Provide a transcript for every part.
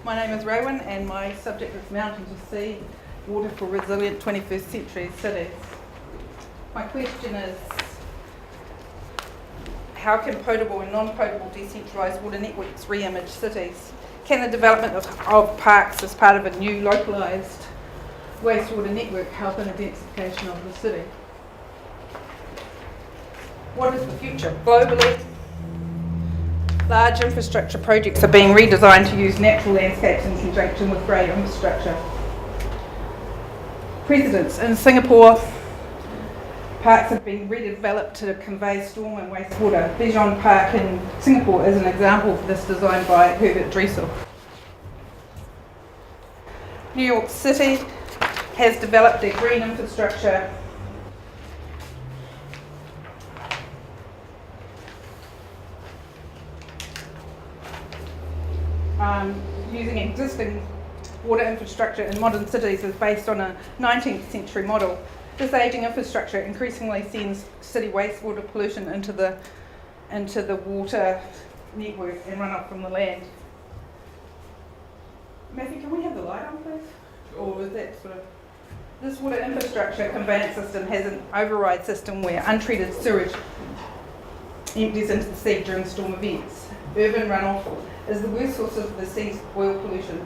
My name is Raewyn and my subject is Mountain to Sea, Water for Resilient 21st Century Cities. My question is, how can potable and non-potable decentralised water networks re-image cities? Can the development of parks as part of a new localised wastewater network help in the densification of the city? What is the future? Globally, large infrastructure projects are being redesigned to use natural landscapes in conjunction with grey infrastructure. Precedents. In Singapore, parks have been redeveloped to convey storm and wastewater. Bijan Park in Singapore is an example of this, designed by Herbert Dressel. New York City has developed their green infrastructure using existing water infrastructure in modern cities is based on a 19th century model. This ageing infrastructure increasingly sends city wastewater pollution into the water network and runoff from the land. Matthew, can we have the light on, please? Or is that sort of... This water infrastructure conveyance system has an override system where untreated sewage empties into the sea during storm events. Urban runoff is the worst source of the sea's oil pollution.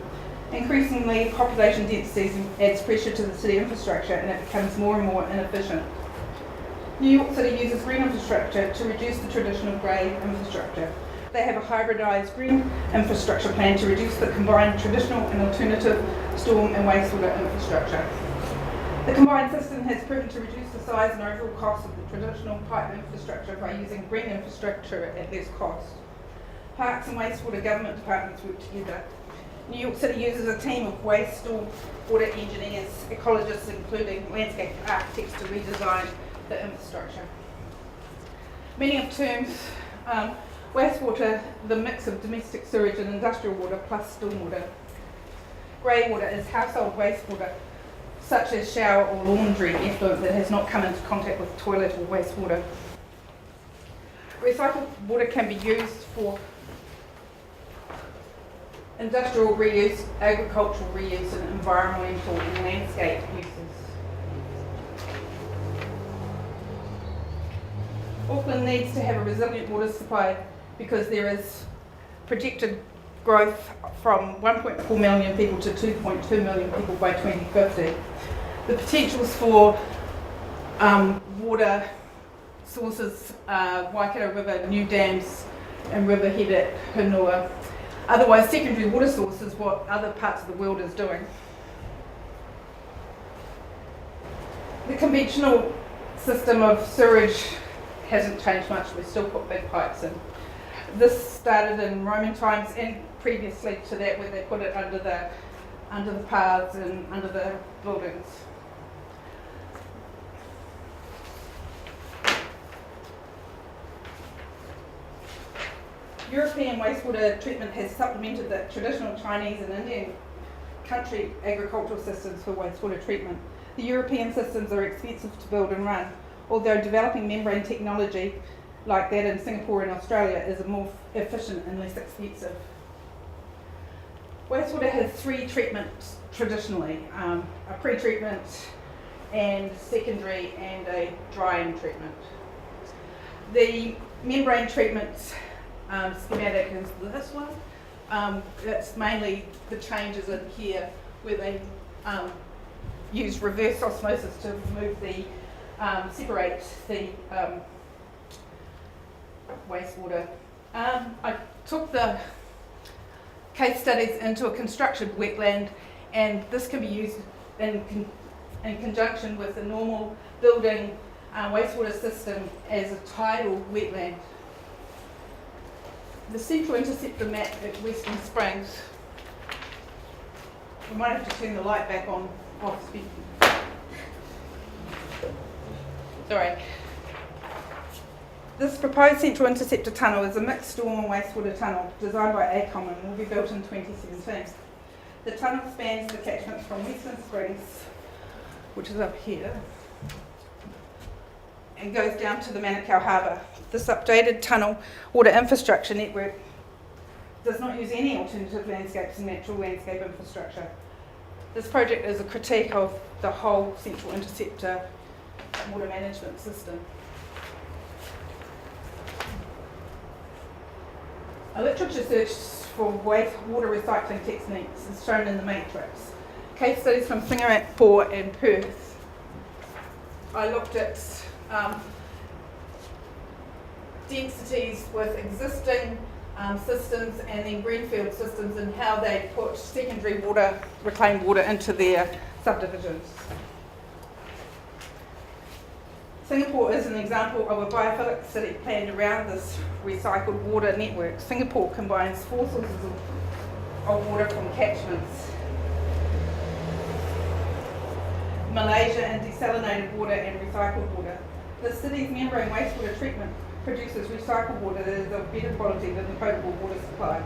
Increasingly, population densities adds pressure to the city infrastructure and it becomes more and more inefficient. New York City uses green infrastructure to reduce the traditional grey infrastructure. They have a hybridised green infrastructure plan to reduce the combined traditional and alternative storm and wastewater infrastructure. The combined system has proven to reduce the size and overall cost of the traditional pipe infrastructure by using green infrastructure at less cost. Parks and wastewater government departments work together. New York City uses a team of wastewater engineers, ecologists, including landscape architects, to redesign the infrastructure. Meaning of terms, wastewater, the mix of domestic sewage and industrial water plus stormwater. Grey water is household wastewater, such as shower or laundry effluent that has not come into contact with toilet or wastewater. Recycled water can be used for industrial reuse, agricultural reuse, and environmental and landscape uses. Auckland needs to have a resilient water supply because there is projected growth from 1.4 million people to 2.2 million people by 2050. The potentials for water sources are Waikato River, new dams, and riverhead at Hunua. Otherwise, secondary water source is what other parts of the world is doing. The conventional system of sewerage hasn't changed much. We still put big pipes in. This started in Roman times and previously to that, where they put it under the paths and under the buildings. European wastewater treatment has supplemented the traditional Chinese and Indian country agricultural systems for wastewater treatment. The European systems are expensive to build and run, although developing membrane technology like that in Singapore and Australia is more efficient and less expensive. Wastewater has three treatments traditionally, a pre-treatment and secondary and a drying treatment. The membrane treatments schematic is this one. That's mainly the changes in here where they use reverse osmosis to remove the separate the wastewater. I took the case studies into a constructed wetland, and this can be used in conjunction with the normal building wastewater system as a tidal wetland. The central interceptor map at Western Springs. We might have to turn the light back on off speed. Sorry. This proposed central interceptor tunnel is a mixed storm and wastewater tunnel designed by ACOM and will be built in 2017. The tunnel spans the catchments from Western Springs, which is up here, and goes down to the Manukau Harbour. This updated tunnel water infrastructure network does not use any alternative landscapes and natural landscape infrastructure. This project is a critique of the whole central interceptor water management system. A literature search for wastewater recycling techniques is shown in the matrix. Case studies from Singapore and Perth. I looked at densities with existing systems and then greenfield systems and how they put secondary water, reclaimed water into their subdivisions. Singapore is an example of a biophilic city planned around this recycled water network. Singapore combines 4 sources of water from catchments. Malaysia and desalinated water and recycled water. The city's membrane wastewater treatment produces recycled water that is of better quality than the potable water supply.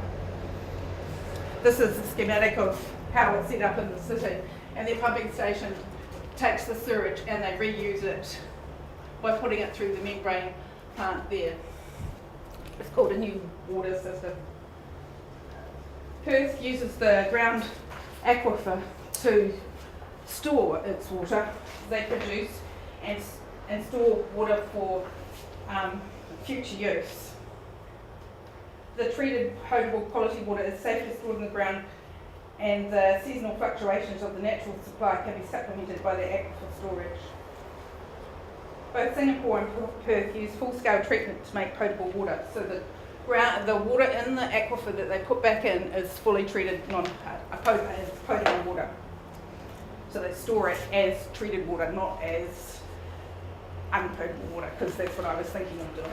This is a schematic of how it's set up in the city, and their pumping station takes the sewage and they reuse it by putting it through the membrane plant there. It's called a new water system. Perth uses the ground aquifer to store its water. They produce and store water for future use. The treated potable quality water is safely stored in the ground, and the seasonal fluctuations of the natural supply can be supplemented by the aquifer storage. Both Singapore and Perth use full-scale treatment to make potable water, so the water in the aquifer that they put back in is fully treated as potable water. So they store it as treated water, not as unpotable water, because that's what I was thinking of doing.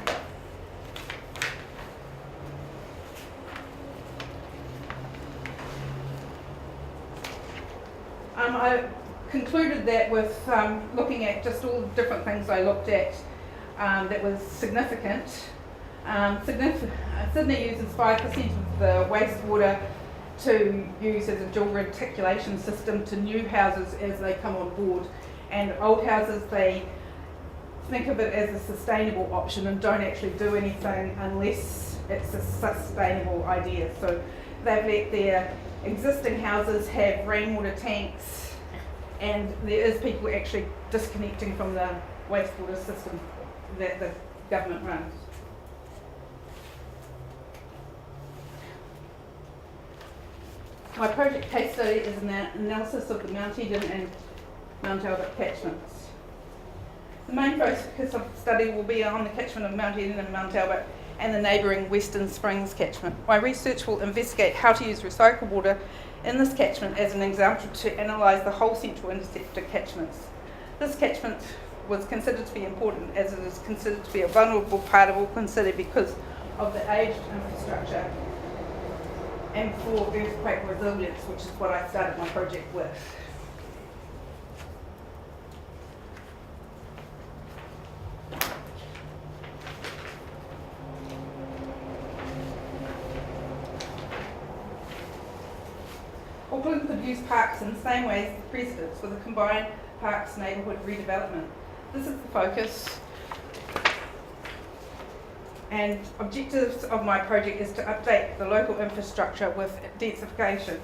I concluded that with looking at just all the different things I looked at that was significant. Sydney uses 5% of the wastewater to use as a dual reticulation system to new houses as they come on board, and old houses they think of it as a sustainable option and don't actually do anything unless it's a sustainable idea. So they've let their existing houses have rainwater tanks, and there is people actually disconnecting from the wastewater system that the government runs. My project case study is an analysis of the Mount Eden and Mount Albert catchments. The main focus of the study will be on the catchment of Mount Eden and Mount Albert and the neighbouring Western Springs catchment. My research will investigate how to use recycled water in this catchment as an example to analyse the whole central interceptor catchments. This catchment was considered to be important as it is considered to be a vulnerable part of Auckland City because of the aged infrastructure and for earthquake resilience, which is what I started my project with. Auckland could use parks in the same way as the precedents with a combined parks neighbourhood redevelopment. This is the focus, and objectives of my project is to update the local infrastructure with densification,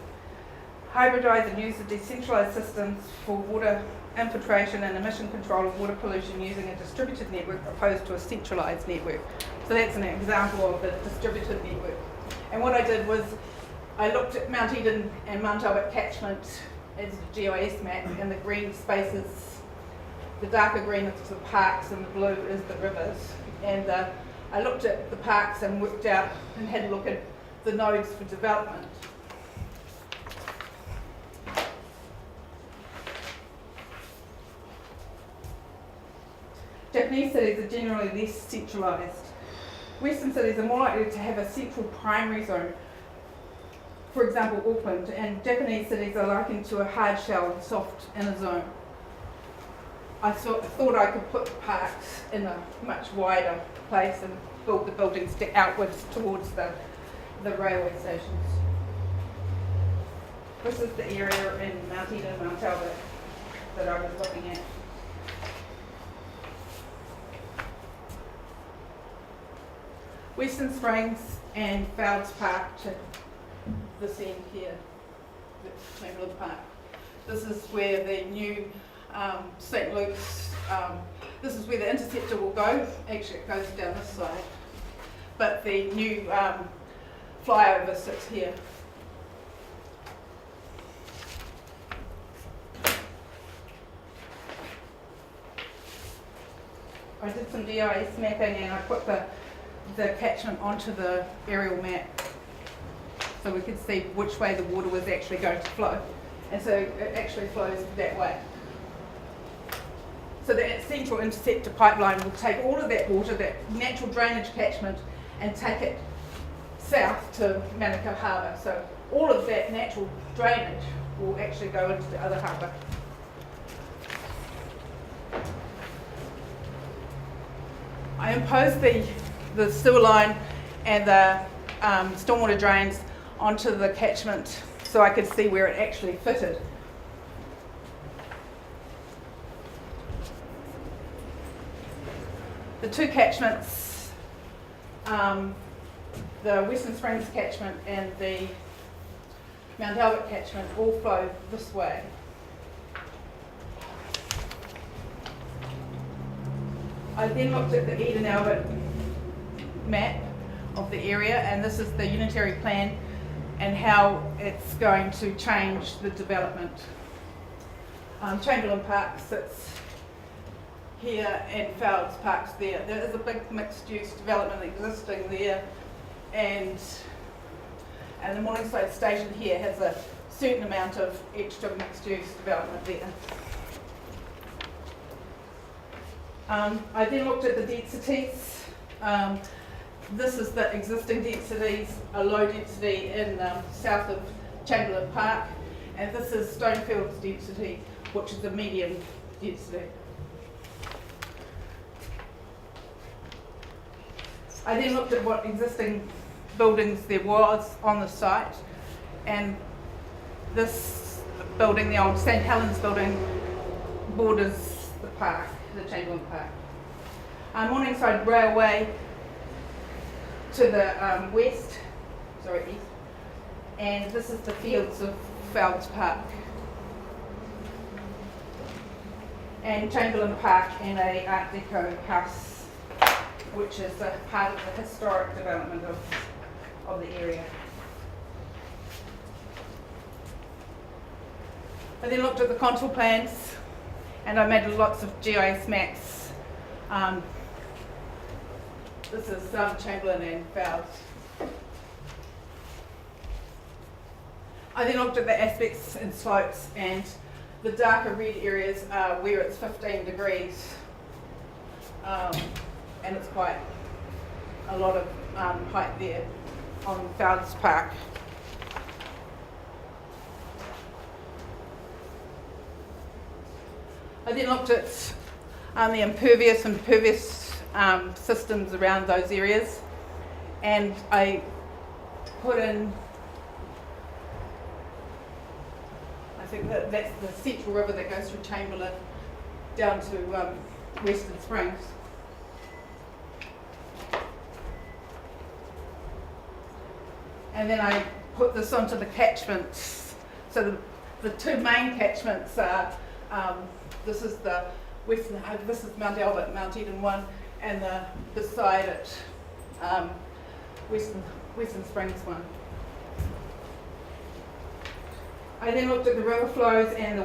hybridise and use the decentralised systems for water infiltration and emission control of water pollution using a distributed network opposed to a centralised network. So that's an example of the distributed network. And what I did was I looked at Mount Eden and Mount Albert catchment as a GIS map, and the green spaces, the darker green is the parks and the blue is the rivers. And I looked at the parks and worked out and had a look at the nodes for development. Japanese cities are generally less centralised. Western cities are more likely to have a central primary zone, for example Auckland, and Japanese cities are likened to a hard shell and soft inner zone. I thought I could put the parks in a much wider place and build the buildings outwards towards the railway stations. This is the area in Mount Eden and Mount Albert that I was looking at. Western Springs and Fowles Park to this end here, Chamberlain Park. This is where the new St Luke's, this is where the interceptor will go. Actually it goes down this side, but the new flyover sits here. I did some GIS mapping and I put the catchment onto the aerial map so we could see which way the water was actually going to flow. And so it actually flows that way. So that central interceptor pipeline will take all of that water, that natural drainage catchment, and take it south to Manukau Harbour. So all of that natural drainage will actually go into the other harbour. I imposed the sewer line and the stormwater drains onto the catchment so I could see where it actually fitted. The two catchments, the Western Springs catchment and the Mount Albert catchment, all flow this way. I then looked at the Eden Albert map of the area, and this is the unitary plan and how it's going to change the development. Chamberlain Park sits here and Fowles Park's there. There is a big mixed-use development existing there, and the Morningside station here has a certain amount of extra mixed-use development there. I then looked at the densities. This is the existing densities, a low density in south of Chamberlain Park, and this is Stonefield's density, which is a medium density. I then looked at what existing buildings there was on the site, and this building, the old St Helens building, borders the park, the Chamberlain Park. Morningside Railway to the east, and this is the fields of Fowles Park. And Chamberlain Park and a Art Deco house, which is a part of the historic development of the area. I then looked at the contour plans, and I made lots of GIS maps. This is Chamberlain and Fowles. I then looked at the aspects and slopes, and the darker red areas are where it's 15 degrees, and it's quite a lot of height there on Fowles Park. I then looked at the impervious and pervious systems around those areas, and I put in, I think that's the central river that goes through Chamberlain down to Western Springs. And then I put this onto the catchments. So the two main catchments are, this is the Western, this is Mount Albert, Mount Eden 1, and beside it, Western Springs 1. I then looked at the river flows and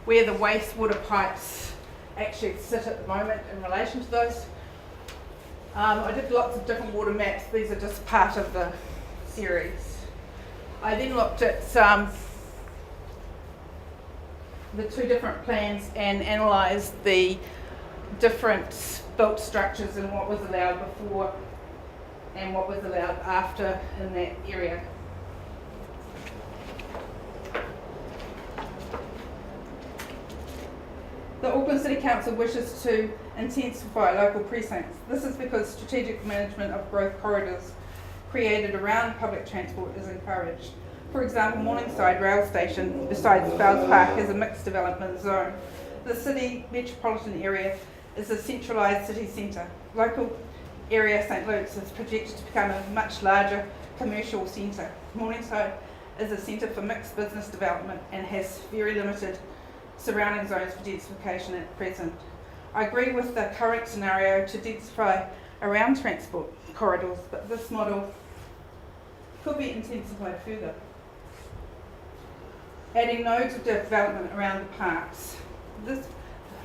where the wastewater pipes actually sit at the moment in relation to those. I did lots of different water maps. These are just part of the series. I then looked at the two different plans and analysed the different built structures and what was allowed before and what was allowed after in that area. The Auckland City Council wishes to intensify local precincts. This is because strategic management of growth corridors created around public transport is encouraged. For example, Morningside Rail Station, besides Fowles Park, has a mixed development zone. The city metropolitan area is a centralised city centre. Local area, St Luke's, is projected to become a much larger commercial centre. Morningside is a centre for mixed business development and has very limited surrounding zones for densification at present. I agree with the current scenario to densify around transport corridors, but this model could be intensified further. Adding nodes of development around the parks.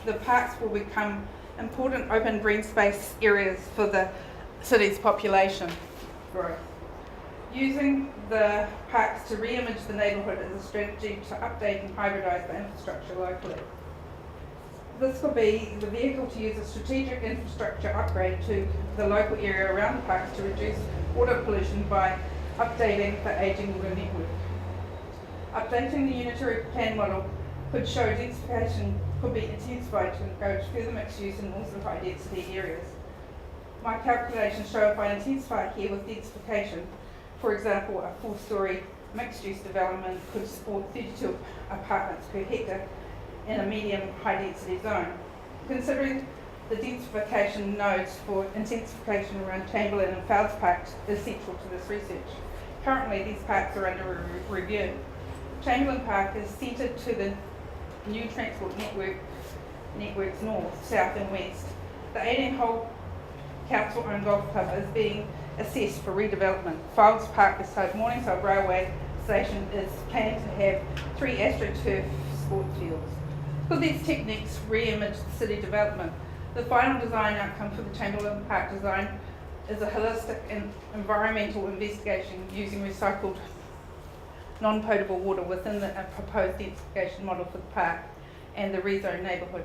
The parks will become important open green space areas for the city's population growth. Using the parks to re-image the neighbourhood is a strategy to update and hybridise the infrastructure locally. This could be the vehicle to use a strategic infrastructure upgrade to the local area around the parks to reduce water pollution by updating the ageing water network. Updating the unitary plan model could show densification could be intensified to encourage further mixed use in also high density areas. My calculations show if I intensify here with densification, for example, a 4-storey mixed use development could support 32 apartments per hectare in a medium high density zone. Considering the densification nodes for intensification around Chamberlain and Fowles Parks is central to this research. Currently, these parks are under review. Chamberlain Park is centred to the new transport networks north, south and west. The 18-hole council-owned golf club is being assessed for redevelopment. Fowles Park beside Morningside Railway Station is planned to have 3 AstroTurf sports fields. Could these techniques re-image the city development? The final design outcome for the Chamberlain Park design is a holistic and environmental investigation using recycled non-potable water within the proposed densification model for the park and the rezoned neighbourhood.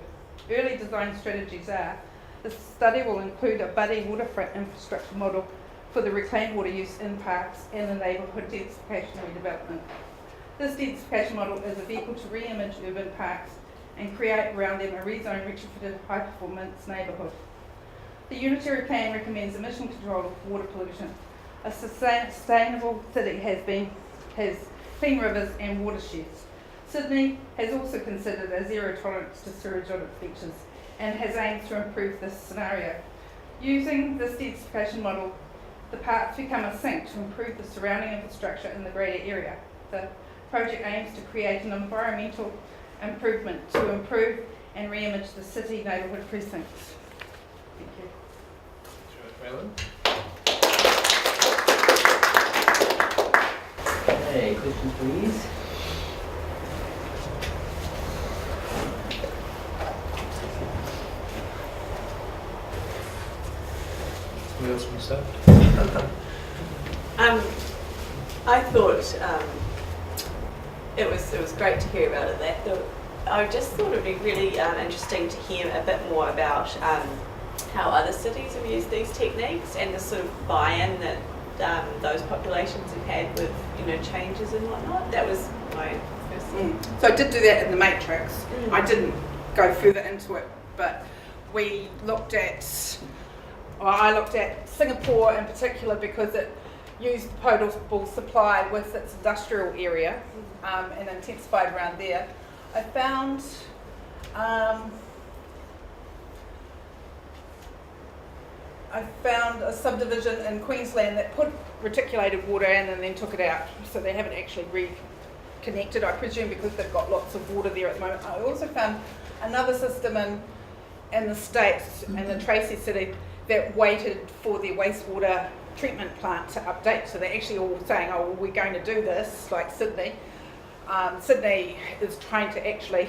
Early design strategies are: the study will include a buddy waterfront infrastructure model for the reclaimed water use in parks and the neighbourhood densification redevelopment. This densification model is a vehicle to re-image urban parks and create around them a rezoned retrofitted high performance neighbourhood. The unitary plan recommends emission control of water pollution. A sustainable city has clean rivers and watersheds. Sydney has also considered a zero tolerance to sewage on its beaches and has aimed to improve this scenario. Using this densification model, the parks become a sink to improve the surrounding infrastructure in the greater area. The project aims to create an environmental improvement to improve and re-image the city neighbourhood precincts. Thank you. Raewyn. Okay, questions please? Who else wants to start? I thought it was great to hear about it. I just thought it would be really interesting to hear a bit more about how other cities have used these techniques and the sort of buy-in that those populations have had with changes and whatnot. That was my first thing. So I did do that in the matrix. I didn't go further into it, but I looked at Singapore in particular because it used potable supply with its industrial area and intensified around there. I found a subdivision in Queensland that put reticulated water in and then took it out, so they haven't actually reconnected, I presume, because they've got lots of water there at the moment. I also found another system in the States, in the Tracy city, that waited for their wastewater treatment plant to update. So they're actually all saying, oh, well, we're going to do this, like Sydney. Sydney is trying to actually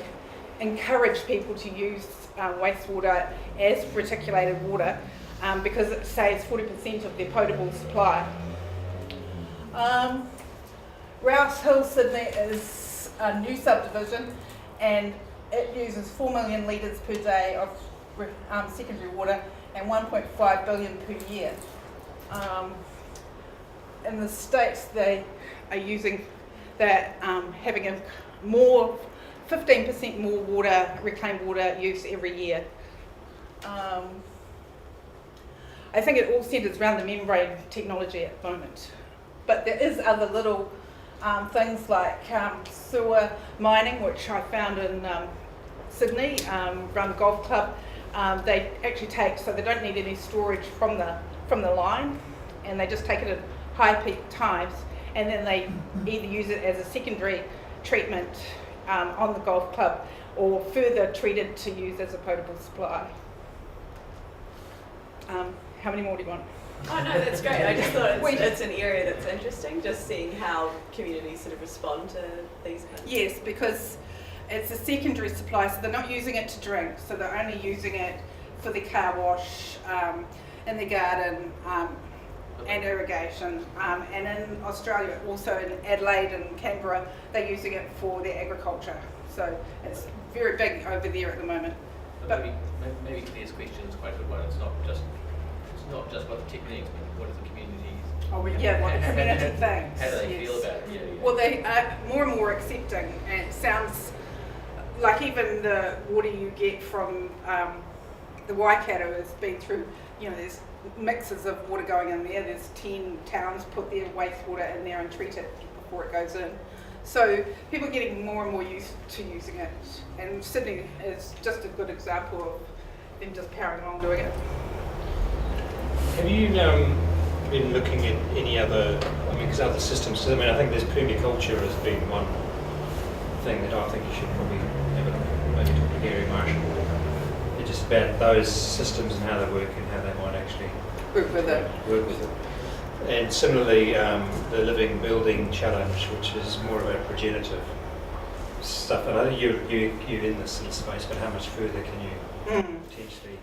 encourage people to use wastewater as reticulated water because it saves 40% of their potable supply. Rouse Hill, Sydney is a new subdivision and it uses 4 million litres per day of secondary water and 1.5 billion per year. In the States, they are using that, having a 15% more water, reclaimed water use every year. I think it all centres around the membrane technology at the moment. But there is other little things like sewer mining, which I found in Sydney, around the golf club. They actually take, so they don't need any storage from the from the line, and they just take it at high peak times, and then they either use it as a secondary treatment on the golf club, or further treated to use as a potable supply. How many more do you want? Oh no, that's great. I just thought it's an area that's interesting, just seeing how communities sort of respond to these kinds of Yes, because it's a secondary supply, so they're not using it to drink, so they're only using it for the car wash, in the garden, and irrigation. And in Australia, also in Adelaide and Canberra, they're using it for their agriculture. So it's very big over there at the moment. But Maybe Claire's question is quite a good one. It's not just what the techniques, but what is the community? yeah, what the community thinks. How do they yes. feel about it? Yeah. Well, they are more and more accepting, and it sounds like even the water you get from the Waikato has been through, there's mixes of water going in there. There's 10 towns put their wastewater in there and treat it before it goes in. So people are getting more and more used to using it, and Sydney is just a good example of them just powering along doing it. Have you been looking at any other, because other systems, I think there's permaculture has been one thing that I think you should probably have a look at, maybe talk to Gary Marshall. It's just about those systems and how they work and how they might actually Work with it. And similarly, the Living Building Challenge, which is more about regenerative stuff. And I think you're in this sort of space, but how much further can you potentially?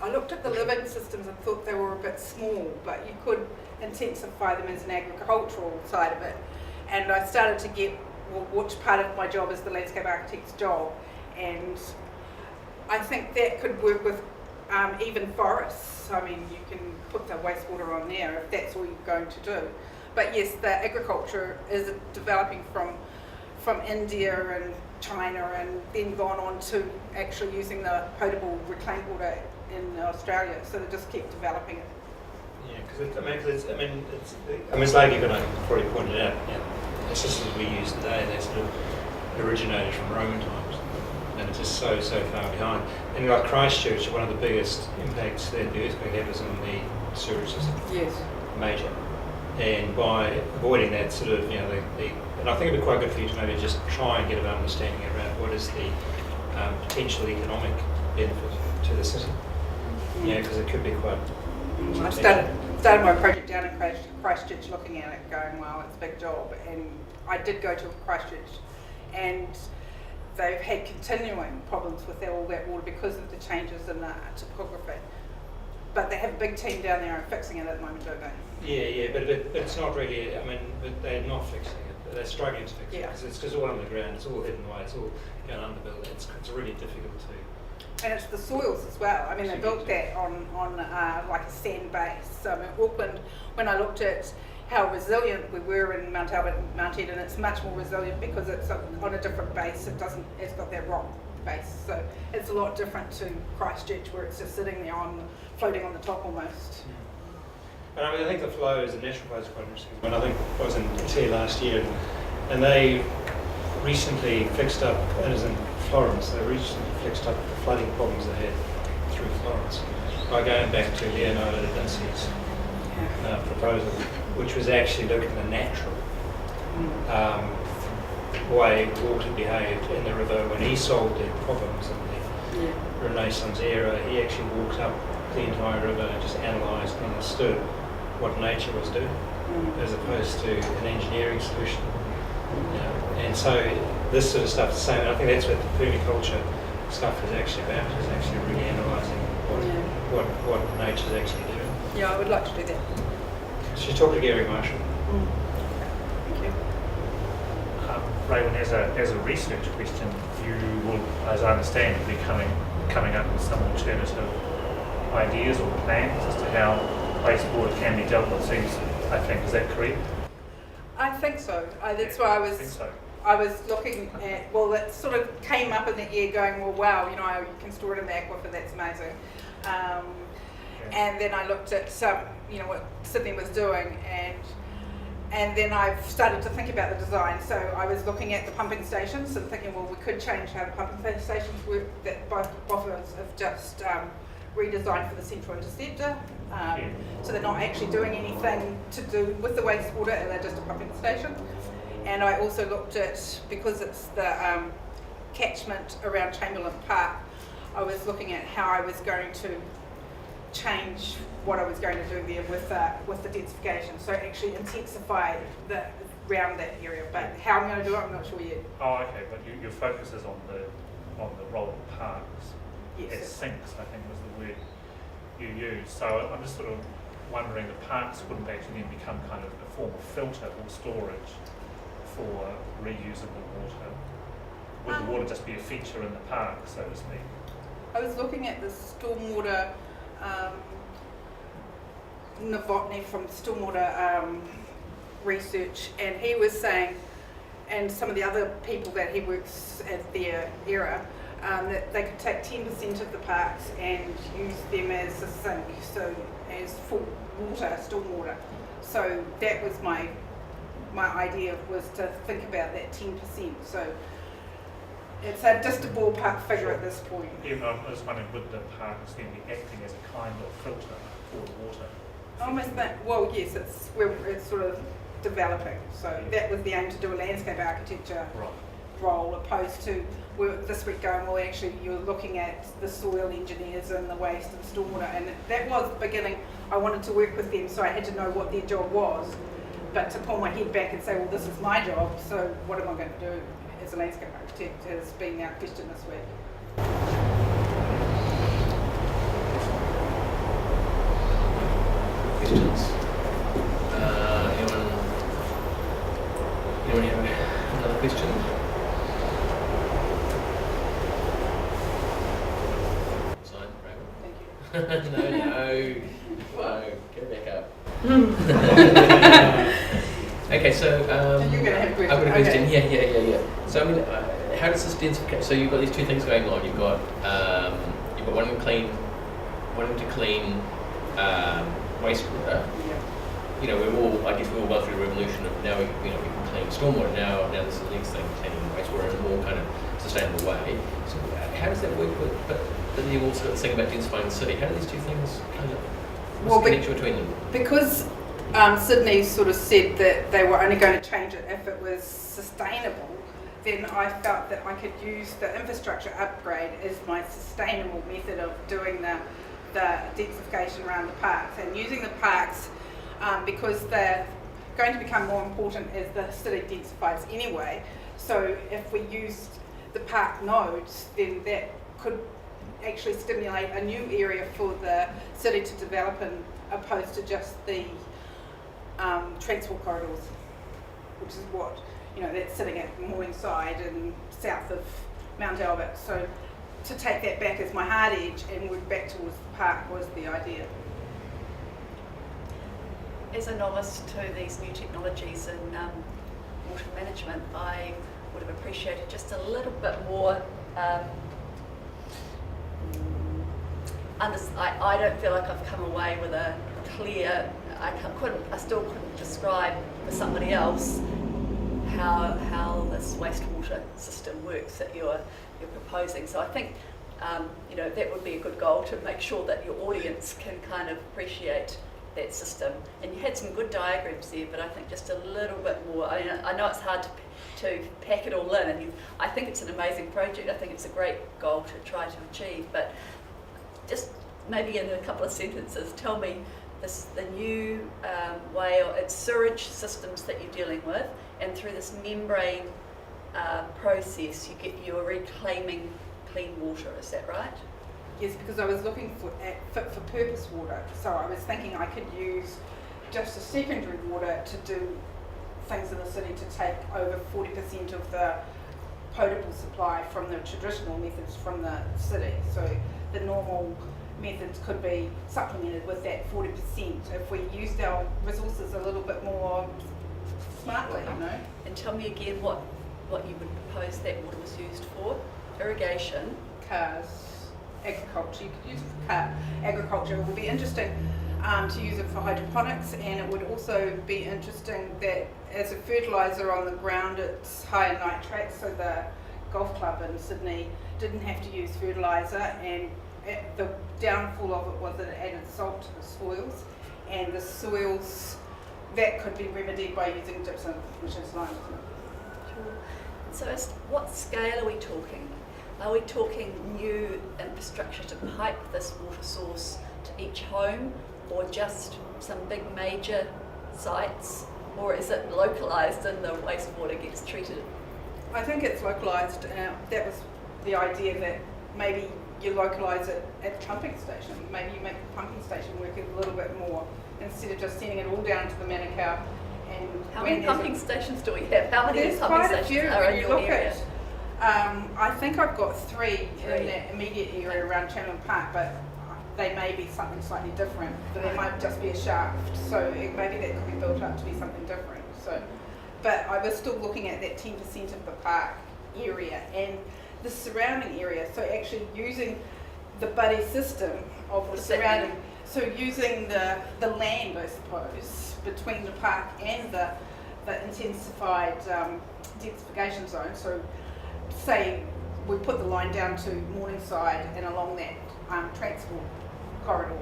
I looked at the living systems and thought they were a bit small, but you could intensify them as an agricultural side of it. And I started to get, which part of my job is the landscape architect's job, and I think that could work with even forests. I mean, you can put the wastewater on there if that's all you're going to do. But yes, the agriculture is developing from India and China, and then gone on to actually using the potable reclaimed water in Australia. So they just keep developing it. Yeah, because it's like you've already pointed out, the systems we use today, they sort of originated from Roman times, and it's just so far behind. And like Christchurch, one of the biggest impacts that the earthquake had was on the sewage system. Yes. Major. And by avoiding that sort of, and I think it'd be quite good for you to maybe just try and get an understanding around what is the potential economic benefit to the city. Because it could be quite. I started my project down in Christchurch, looking at it, going, well, it's a big job. And I did go to Christchurch, and they've had continuing problems with all that water because of the changes in the topography. But they have a big team down there and fixing it at the moment, don't they? Yeah, but it's not really, but they're not fixing it. They're struggling to fix it. It's just all underground, it's all hidden away, it's all underbuilt. It's really difficult to. And it's the soils as well. I mean, they built that on like a sand base. So Auckland, when I looked at how resilient we were in Mount Albert and Mount Eden, it's much more resilient because it's on a different base. It's got that rock base. So it's a lot different to Christchurch, where it's just sitting there floating on the top almost. But I think the flows, the natural flows are quite interesting. When I think I was in Italy last year, and they recently fixed up, and it was in Florence, they recently fixed up the flooding problems they had through Florence by going back to Leonardo da Vinci's proposal, which was actually looking at the natural way water behaved in the river when he solved their problems in the Renaissance era. He actually walked up the entire river and just analysed and understood what nature was doing, as opposed to an engineering solution. And so this sort of stuff is the same, and I think that's what the permaculture stuff is actually about, is actually really analysing what nature's actually doing. Yeah, I would like to do that. Should talk to Gary Marshall. Thank you. Raewyn, as a research question, you will, as I understand, be coming up with some alternative ideas or plans as to how wastewater can be dealt with. I think, is that correct? I think so. That's why I think so. I was looking at, well, it sort of came up in the air going, well, wow, you can store it in the aquifer, that's amazing. And then I looked at what Sydney was doing, and then I've started to think about the design. So I was looking at the pumping stations and thinking, well, we could change how the pumping stations work, that both offers of just redesigned for the central interceptor. So they're not actually doing anything to do with the wastewater, and they're just a pumping station. And I also looked at, because it's the catchment around Chamberlain Park, I was looking at how I was going to change what I was going to do there with the densification. So actually intensify around that area. But how I'm going to do it, I'm not sure yet. Oh, okay, but your focus is on the role of parks. Yes. As sinks, I think was the word you used. So I'm just sort of wondering, the parks wouldn't actually then become kind of a form of filter or storage for reusable water? Would the water just be a feature in the park, so to speak? I was looking at the stormwater, Novotny from Stormwater Research, and he was saying, and some of the other people that he works at their era, that they could take 10% of the parks and use them as a sink, so as full water, stormwater. So that was my idea, was to think about that 10%. So it's just a ballpark figure at this point. Yeah, I was wondering, would the parks then be acting as a kind of filter for the water? Almost that. Well, yes, it's sort of developing. So that was the aim, to do a landscape architecture role, opposed to this week going, well, actually you're looking at the soil engineers and the waste and stormwater, and that was the beginning. I wanted to work with them, so I had to know what their job was, but to pull my head back and say, well, this is my job, so what am I going to do as a landscape architect has been our question this week. Questions? Anyone have another question? Sign, Raewyn. Thank you. No, go back up. Okay, so You're going to have a question. I've got a question. Okay. Yeah. So I mean, how does this densification? So you've got these two things going on. You've got wanting to clean wastewater. You know, I guess we've all gone through the revolution of now we can clean stormwater. Now this is the next thing, cleaning wastewater in a more kind of sustainable way. So how does that work with? But then you also think about densifying the city. How do these two things kind of? What's the connection between them? Because Sydney sort of said that they were only going to change it if it was sustainable, then I felt that I could use the infrastructure upgrade as my sustainable method of doing the densification around the parks, and using the parks because they're going to become more important as the city densifies anyway. So if we used the park nodes, then that could actually stimulate a new area for the city to develop in, opposed to just the transport corridors, which is what, that's sitting at Morningside and south of Mount Albert. So to take that back as my hard edge and work back towards the park was the idea. As a novice to these new technologies in water management, I would have appreciated just a little bit more. I don't feel like I've come away with a clear. I still couldn't describe for somebody else how this wastewater system works that you're proposing. So I think that would be a good goal, to make sure that your audience can kind of appreciate that system. And you had some good diagrams there, but I think just a little bit more. I know it's hard to pack it all in, and I think it's an amazing project. I think it's a great goal to try to achieve, but just maybe in a couple of sentences, tell me the new way, or it's sewage systems that you're dealing with, and through this membrane process, you're reclaiming clean water. Is that right? Yes, because I was looking at fit for purpose water. So I was thinking I could use just a secondary water to do things in the city, to take over 40% of the potable supply from the traditional methods from the city. So the normal methods could be supplemented with that 40% if we used our resources a little bit more smartly, And tell me again what you would propose that water was used for. Irrigation. Cars, agriculture. You could use it for agriculture. It would be interesting to use it for hydroponics, and it would also be interesting that as a fertiliser on the ground it's high in nitrates, so the golf club in Sydney didn't have to use fertiliser, and the downfall of it was that it added salt to the soils, and the soils, that could be remedied by using gypsum, which is lime. Sure. So what scale are we talking? Are we talking new infrastructure to pipe this water source to each home, or just some big major sites, or is it localised and the wastewater gets treated? I think it's localised. That was the idea, that maybe you localise it at the pumping station. Maybe you make the pumping station work a little bit more instead of just sending it all down to the Manukau. And How many pumping stations do we have? How many There's pumping quite a stations few are when in you your look area? at. I think I've got three Three. in that immediate area around Chandler Park, but they may be something slightly different. But they might just be a shaft, so maybe that could be built up to be something different. So, but I was still looking at that 10% of the park area and the surrounding area. So actually using the buddy system of the What does that surrounding. mean? So using the land, I suppose, between the park and the intensified densification zone. So say we put the line down to Morningside and along that transport corridor.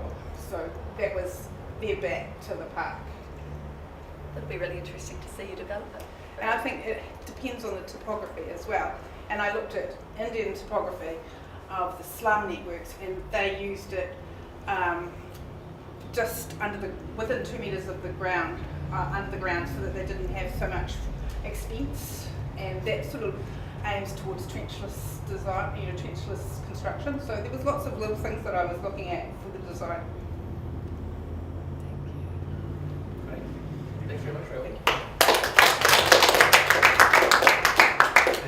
So that was their back to the park. It'd be really interesting to see you develop it. And I think it depends on the topography as well. And I looked at Indian topography of the slum networks, and they used it just within 2 metres of the ground, under the ground, so that they didn't have so much expense. And that sort of aims towards trenchless design, trenchless construction. So there was lots of little things that I was looking at for the design. Great. Thanks very much, Raewyn.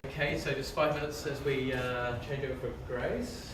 Okay, so just 5 minutes as we change over for Grace.